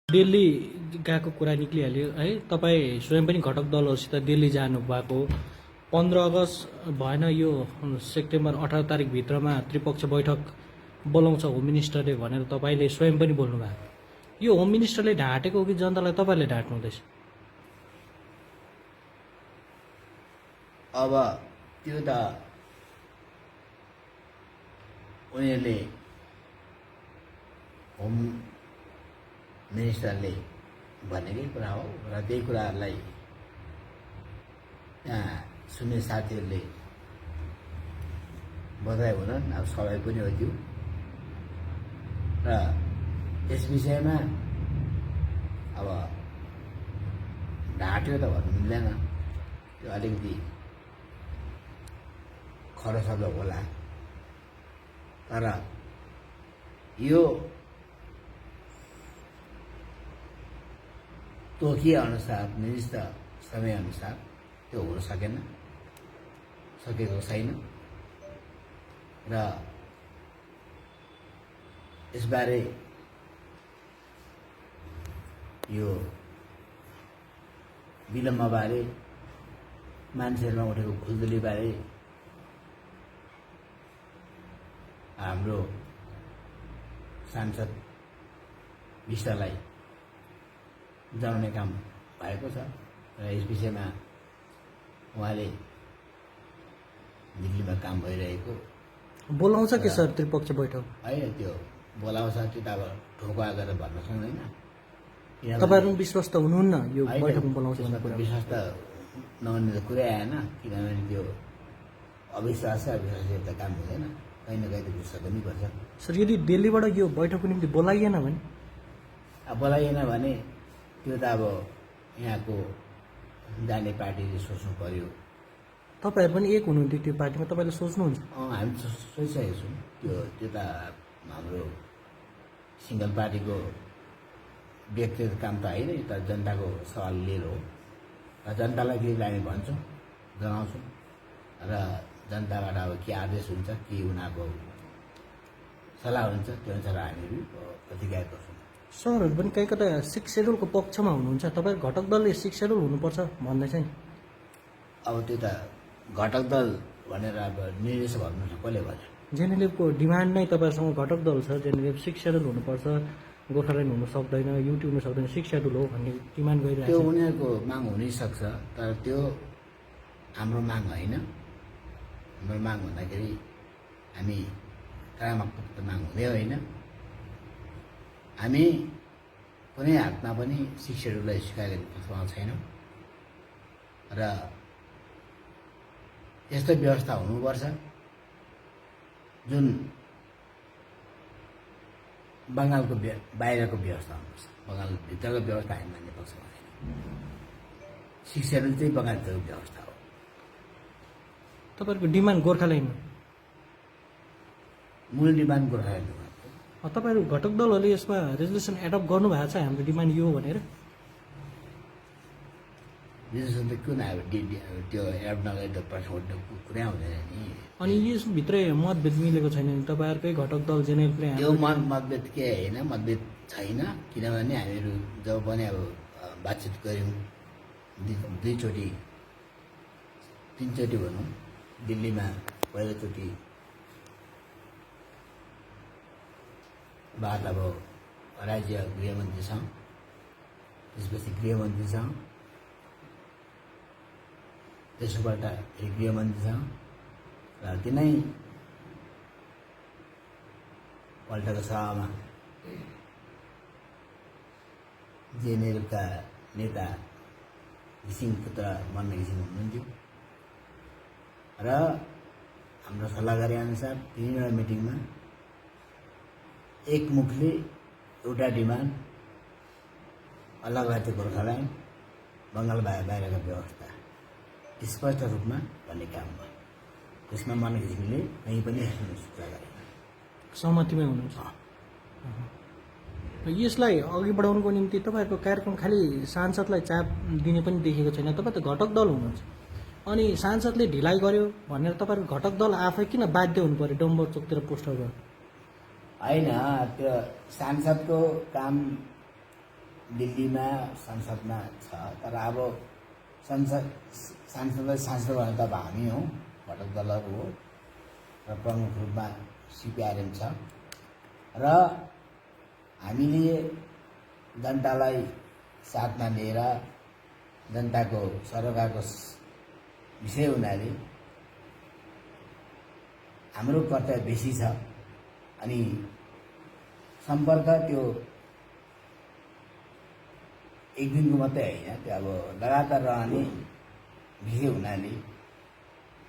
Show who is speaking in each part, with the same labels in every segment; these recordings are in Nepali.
Speaker 1: दिल्ली गएको कुरा निक्लिहाल्यो है। तपाईँ स्वयं पनि घटक दलहरूसित दिल्ली जानुभएको 15 अगस्त भएन, यो सेप्टेम्बर 18 तारिकभित्रमा त्रिपक्ष बैठक बोलाउँछ होम मिनिस्टरले भनेर तपाईँले स्वयं पनि बोल्नुभएको। यो होम मिनिस्टरले ढाँटेको हो कि जनतालाई तपाईँले ढाँट्नु हुँदैछ?
Speaker 2: अब त्यो त उनीहरूले होम मिनिस्टरले भनेकै कुरा हो र त्यही कुराहरूलाई यहाँ सुन्ने साथीहरूले बताए हुनन्। अब सबै पनि हो त्यो, र यस विषयमा अब ढाँट्यो त भन्नु मिल्दैन, त्यो अलिकति खरो शब्द होला। तर यो तोकिए अनुसार निर्दिष्ट समयअनुसार त्यो हुन सकेको छैन र यसबारे यो विलम्बबारे मान्छेहरूमा उठेको खुल्दुलीबारे हाम्रो सांसद विष्टलाई जनाउने काम भएको छ र यस विषयमा उहाँले दिल्लीमा काम भइरहेको
Speaker 1: बोलाउँछ के सर त्रिपक्ष बैठक?
Speaker 2: होइन, त्यो बोलाउँछ त्यो त अब ठोकुवा गरेर भन्न सक्दैन।
Speaker 1: तपाईँहरू विश्वास त हुनुहुन्न यो बैठकमा बोलाउँछ भन्ने कुरा?
Speaker 2: विश्वास त नहुने त कुरै आएन, किनभने त्यो अविश्वास छ, अविश्वासले त काम हुँदैन, कहीँ न कहीँ त विश्वास पनि पर्छ।
Speaker 1: सर यदि दिल्लीबाट यो बैठकको निम्ति बोलाइएन भने?
Speaker 2: बोलाइएन भने त्यो त अब यहाँको जाने पार्टीले सोच्नु पर्यो।
Speaker 1: तपाईँहरू पनि एक हुनुहुन्थ्यो त्यो पार्टीमा, तपाईँले सोच्नुहुन्छ?
Speaker 2: हामी सोचिसकेको छौँ। त्यो त हाम्रो सिङ्गल पार्टीको व्यक्तिगत काम त होइन, यो त जनताको सवाल लिएर हो र जनतालाई केही हामी भन्छौँ, जनाउँछौँ र जनताबाट अब के आदेश हुन्छ, के उनीहरूको सल्लाह हुन्छ, त्यो अनुसार हामीहरू प्रतिक्रिया गर्छौँ।
Speaker 1: सरहरू पनि कहीँ कता 6 सेड्युलको पक्षमा हुनुहुन्छ, तपाईँ घटक दलले 6 सेड्युल हुनुपर्छ भन्दैछ नि।
Speaker 2: अब त्यो त घटक दल भनेर अब निर्देशक भन्नु कसले भन्यो?
Speaker 1: जेएनएलएफको डिमान्ड नै तपाईँहरूसँग घटक दल छ, जेएनएलएफ 6 सेड्युल हुनुपर्छ, गोर्खाल्यान्ड हुनु सक्दैन, युटी हुनु सक्दैन, 6 सेड्युल हो भन्ने डिमान्ड गरिरहेको छ।
Speaker 2: त्यो उनीहरूको माग हुनैसक्छ, तर त्यो हाम्रो माग होइन। हाम्रो माग भन्दाखेरि हामी कामात्मक माग हुँदै होइन। हामी कुनै हातमा पनि 6 सेड्युललाई स्वीकार गर्ने पक्षमा छैनौँ र यस्तो व्यवस्था हुनुपर्छ जुन बङ्गालको बाहिरको व्यवस्था हुनुपर्छ। बङ्गालभित्रको व्यवस्था हामी मान्ने पक्षमा छैन। 6 सेड्युल चाहिँ बङ्गालभित्रको व्यवस्था हो।
Speaker 1: तपाईँहरूको डिमान्ड गोर्खाल्यान्ड,
Speaker 2: मूल डिमान्ड गोर्खाल्यान्ड हो।
Speaker 1: तपाईँहरू घटक दलहरूले यसमा रेजोल्युसन एडप्ट गर्नुभएको छ हाम्रो डिमान्ड यो भनेर?
Speaker 2: रेजोल्युसन त किन अब त्यो एडप्ट नगरे त प्रश्न कुरै आउँदैन नि।
Speaker 1: अनि यसभित्रै मतभेद मिलेको छैन नि तपाईँहरूकै घटक दल जेएनएलएफले?
Speaker 2: त्यो मतभेद के होइन, मतभेद छैन, किनभने हामीहरू जब पनि अब बातचित गऱ्यौँ, दुईचोटि तिनचोटि भनौँ, दिल्लीमा पहिलोचोटि बात अब राज्य गृहमन्त्रीसँग, त्यसपछि गृहमन्त्रीसँग, त्यसोबाट फेरि गृहमन्त्रीसँग र तिनै पल्टको सभामा जेएनएलएफका नेता घिसिङ पुत्र मन घिसिङ हुनुहुन्थ्यो र हाम्रो सल्लाह गरे अनुसार तिनवटा मिटिङमा एक मुखले एउटा डिमान्ड अलग राज्य गोर्खाल्यान्ड, बङ्गाल बाहिरका व्यवस्था स्पष्ट रूपमा भन्ने काम भयो। त्यसमा मन घिसिङले कहीँ पनि कुरा गरेन,
Speaker 1: सहमतिमै हुनुहुन्छ। यसलाई अघि बढाउनुको निम्ति तपाईँहरूको कार्यक्रम खालि सांसदलाई चाप दिने पनि देखेको छैन। तपाईँ त घटक दल हुनुहुन्छ, अनि सांसदले ढिलाइ गर्यो भनेर तपाईँहरूको घटक दल आफै किन बाध्य हुनु पर्यो डम्बर चोकतिर पोस्टर गर्नु?
Speaker 2: होइन, त्यो सांसदको काम दिल्लीमा संसदमा छ, तर अब सांसद भने त अब हामी हौँ, घटक दलहरू हो र प्रमुख रूपमा सिपिआरएम छ र हामीले जनतालाई साथमा लिएर जनताको सरोकारको विषय हुनाले हाम्रो कर्तव्य बेसी छ। अनि सम्पर्क त्यो एक दिनको मात्रै होइन, त्यो अब लगातार रहने विषय हुनाले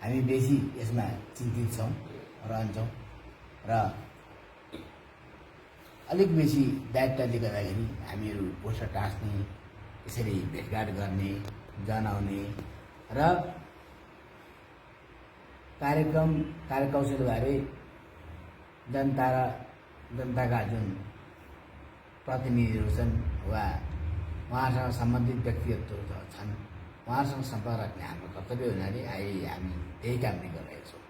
Speaker 2: हामी बेसी यसमा चिन्तित छौँ, रहन्छौँ र अलिक बेसी दायित्वले गर्दाखेरि हामीहरू पोस्टर टाँस्ने, यसरी भेटघाट गर्ने, जनाउने र कार्यकौशलबारे जनताका जुन प्रतिनिधिहरू छन् वा उहाँसँग सम्बन्धित व्यक्तित्वहरू छन्, उहाँहरूसँग सम्पर्क राख्ने हाम्रो कर्तव्य हुनाले अहिले हामी त्यही काम नै गरिरहेका छौँ।